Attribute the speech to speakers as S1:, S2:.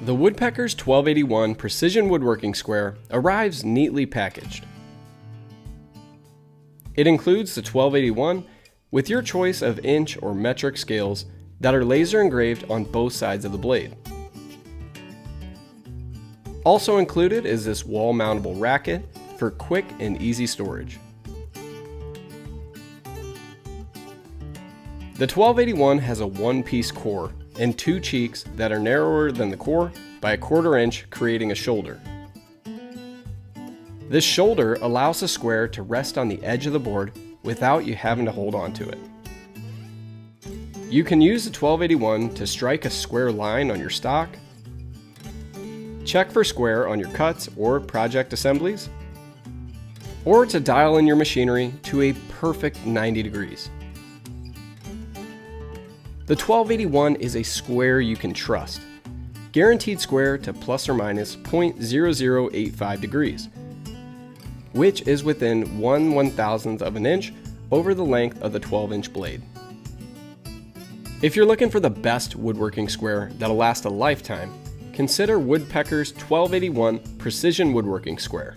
S1: The Woodpeckers 1281 Precision Woodworking Square arrives neatly packaged. It includes the 1281 with your choice of inch or metric scales that are laser engraved on both sides of the blade. Also included is this wall mountable racket for quick and easy storage. The 1281 has a one-piece core and two cheeks that are narrower than the core by 1/4 inch, creating a shoulder. This shoulder allows the square to rest on the edge of the board without you having to hold on to it. You can use the 1281 to strike a square line on your stock, check for square on your cuts or project assemblies, or to dial in your machinery to a perfect 90 degrees. The 1281 is a square you can trust, guaranteed square to plus or minus 0.0085 degrees, which is within 1/1000th of an inch over the length of the 12-inch blade. If you're looking for the best woodworking square that'll last a lifetime, consider Woodpeckers 1281 Precision Woodworking Square.